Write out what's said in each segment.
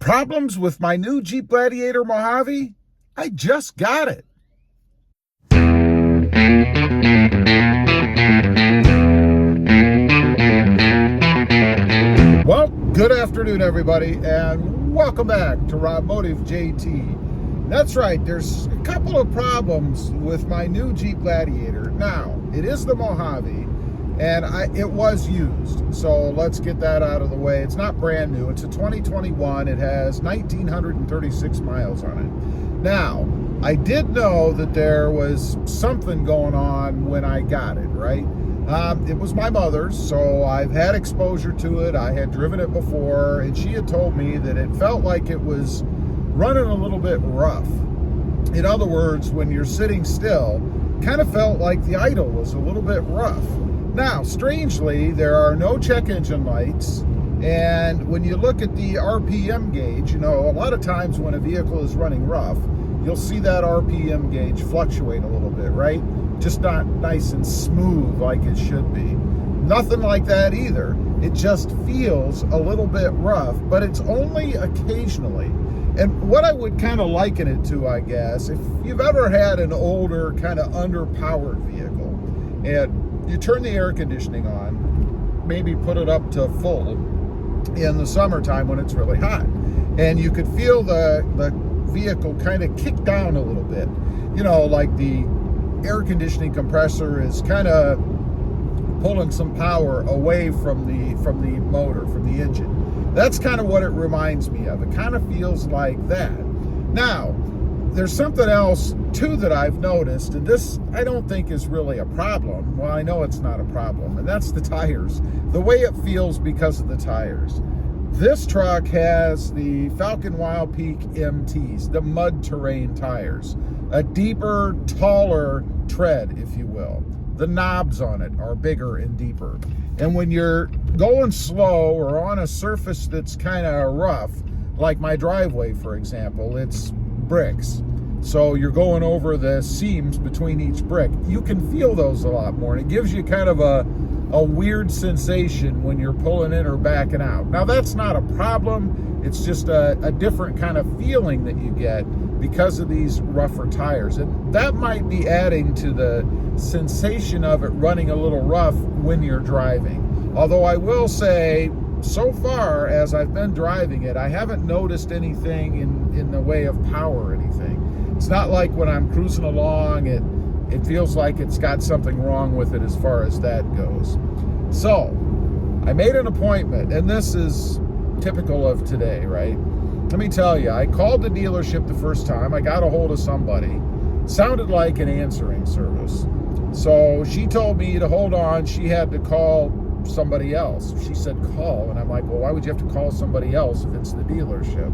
Problems with my new Jeep Gladiator Mojave? I just got it. Well, good afternoon, everybody, and welcome back to Automotive JT. That's right, there's a couple of problems with my new Jeep Gladiator. Now, it is the Mojave, and it was used, so let's get that out of the way. It's not brand new. It's a 2021. It has 1,936 miles on it. Now, I did know that there was something going on when I got it, right? It was my mother's, so I've had exposure to it. I had driven it before, and she had told me that it felt like it was running a little bit rough. In other words, when you're sitting still, kind of felt like the idle was a little bit rough. Now, strangely, there are no check engine lights, and when you look at the RPM gauge, a lot of times when a vehicle is running rough, you'll see that RPM gauge fluctuate a little bit, right? Just not nice and smooth like it should be. Nothing like that either. It just feels a little bit rough, but it's only occasionally. And what I would kind of liken it to, I guess, if you've ever had an older kind of underpowered vehicle, and you turn the air conditioning on, maybe put it up to full in the summertime when it's really hot, and you could feel the vehicle kind of kick down a little bit. Like the air conditioning compressor is kind of pulling some power away from the motor, from the engine. That's kind of what it reminds me of. It kind of feels like that. Now, there's something else too that I've noticed, and this I don't think is really a problem. Well, I know it's not a problem, and that's the tires. The way it feels because of the tires. This truck has the Falcon Wild Peak MTs, the mud terrain tires. A deeper, taller tread, if you will. The knobs on it are bigger and deeper. And when you're going slow or on a surface that's kind of rough, like my driveway, for example, it's bricks. So you're going over the seams between each brick. You can feel those a lot more, and it gives you kind of a weird sensation when you're pulling in or backing out. Now, that's not a problem. It's just a different kind of feeling that you get because of these rougher tires. And that might be adding to the sensation of it running a little rough when you're driving. Although I will say, so far as I've been driving it, I haven't noticed anything in the way of power or anything. It's not like when I'm cruising along, it feels like it's got something wrong with it as far as that goes. So, I made an appointment, and this is typical of today, right? Let me tell you, I called the dealership the first time. I got a hold of somebody. Sounded like an answering service. So she told me to hold on. She had to call somebody else. She said call, and I'm like, well, why would you have to call somebody else if it's the dealership?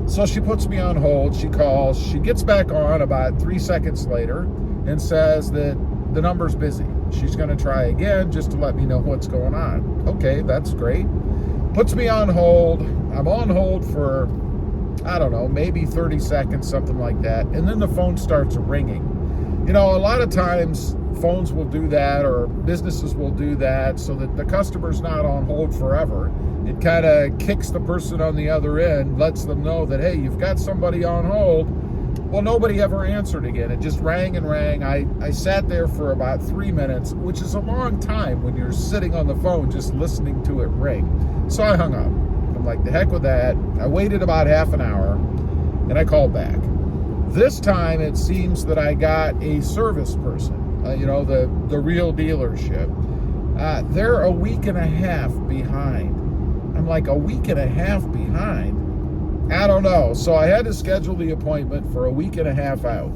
So she puts me on hold. She calls. She gets back on about 3 seconds later and says that the number's busy. She's going to try again just to let me know what's going on. Okay, that's great. Puts me on hold. I'm on hold for, I don't know, maybe 30 seconds, something like that. And then the phone starts ringing. A lot of times phones will do that, or businesses will do that so that the customer's not on hold forever. It kind of kicks the person on the other end, lets them know that, hey, you've got somebody on hold. Well, nobody ever answered again. It just rang and rang. I sat there for about 3 minutes, which is a long time when you're sitting on the phone just listening to it ring. So I hung up. I'm like, the heck with that. I waited about half an hour, and I called back. This time, it seems that I got a service person, the real dealership. They're a week and a half behind. I'm like, a week and a half behind? I don't know. So I had to schedule the appointment for a week and a half out.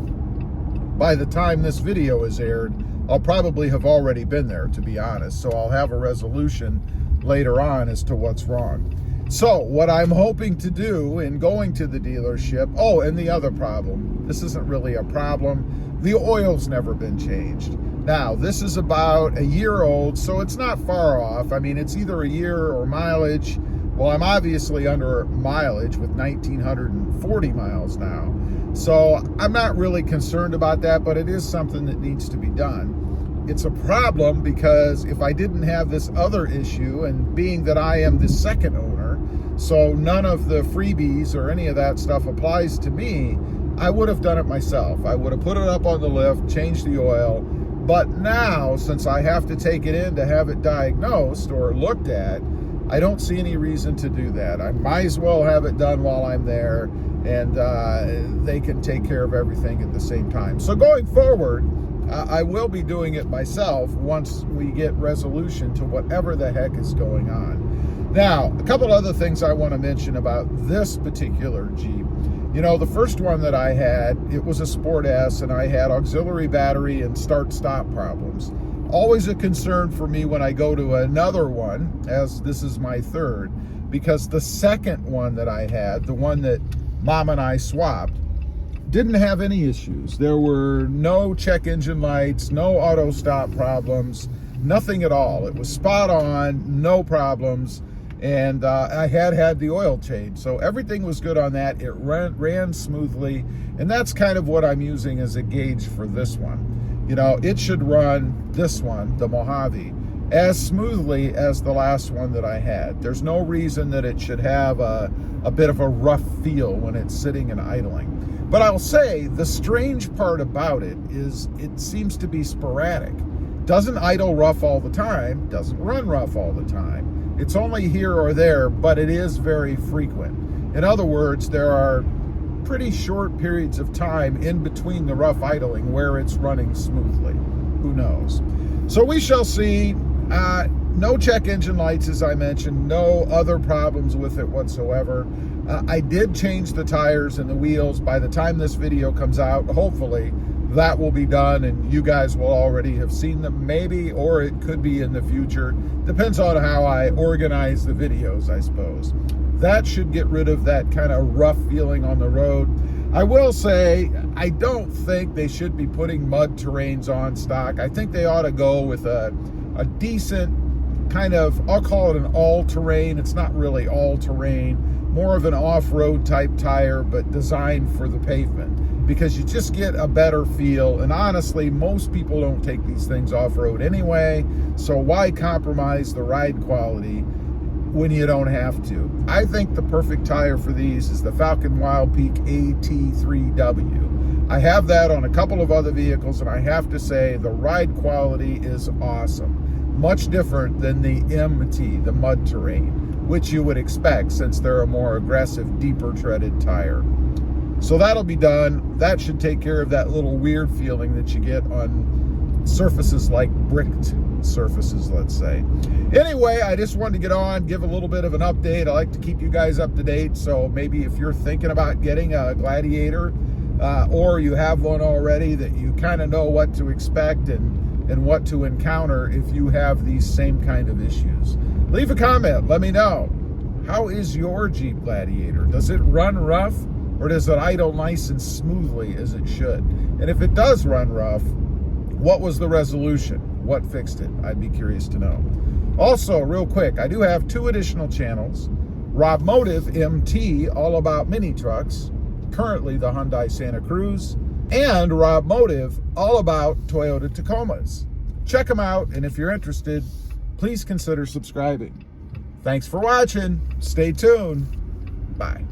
By the time this video is aired, I'll probably have already been there, to be honest. So I'll have a resolution later on as to what's wrong. So what I'm hoping to do in going to the dealership, and the other problem, this isn't really a problem, the oil's never been changed. Now, this is about a year old, so it's not far off. I mean, it's either a year or mileage. Well, I'm obviously under mileage with 1,940 miles now. So I'm not really concerned about that, but it is something that needs to be done. It's a problem because if I didn't have this other issue, and being that I am the second owner, So none of the freebies or any of that stuff applies to me. I would have done it myself. I would have put it up on the lift, changed the oil. But now, since I have to take it in to have it diagnosed or looked at, I don't see any reason to do that. I might as well have it done while I'm there, and they can take care of everything at the same time. So going forward, I will be doing it myself once we get resolution to whatever the heck is going on. Now, a couple other things I want to mention about this particular Jeep. You know, the first one that I had, it was a Sport S, and I had auxiliary battery and start-stop problems. Always a concern for me when I go to another one, as this is my third, because the second one that I had, the one that Mom and I swapped, didn't have any issues. There were no check engine lights, no auto stop problems, nothing at all. It was spot on, no problems. And I had the oil change. So everything was good on that. It ran smoothly. And that's kind of what I'm using as a gauge for this one. You know, it should run, this one, the Mojave, as smoothly as the last one that I had. There's no reason that it should have a bit of a rough feel when it's sitting and idling. But I'll say the strange part about it is it seems to be sporadic. Doesn't idle rough all the time, doesn't run rough all the time. It's only here or there, but it is very frequent. In other words, there are pretty short periods of time in between the rough idling where it's running smoothly. Who knows? So we shall see. No check engine lights, as I mentioned, no other problems with it whatsoever. I did change the tires and the wheels. By the time this video comes out, hopefully that will be done and you guys will already have seen them, maybe, or it could be in the future. Depends on how I organize the videos, I suppose. That should get rid of that kind of rough feeling on the road. I will say, I don't think they should be putting mud terrains on stock. I think they ought to go with a decent kind of, I'll call it an all-terrain. It's not really all-terrain, more of an off-road type tire, but designed for the pavement, because you just get a better feel. And honestly, most people don't take these things off-road anyway, so why compromise the ride quality when you don't have to? I think the perfect tire for these is the Falcon Wild Peak AT3W. I have that on a couple of other vehicles, and I have to say the ride quality is awesome. Much different than the MT, the mud terrain, which you would expect since they're a more aggressive, deeper treaded tire. So that'll be done. That should take care of that little weird feeling that you get on surfaces like bricked surfaces, let's say. Anyway, I just wanted to get on, give a little bit of an update. I like to keep you guys up to date, so maybe if you're thinking about getting a Gladiator, or you have one already, that you kind of know what to expect and what to encounter if you have these same kind of issues. Leave a comment, let me know. How is your Jeep Gladiator? Does it run rough, or does it idle nice and smoothly as it should? And if it does run rough, what was the resolution? What fixed it? I'd be curious to know. Also, real quick, I do have 2 additional channels. Rob Motive MT, all about mini trucks, currently the Hyundai Santa Cruz, and Rob Motive, all about Toyota Tacomas. Check them out, and if you're interested, please consider subscribing. Thanks for watching. Stay tuned. Bye.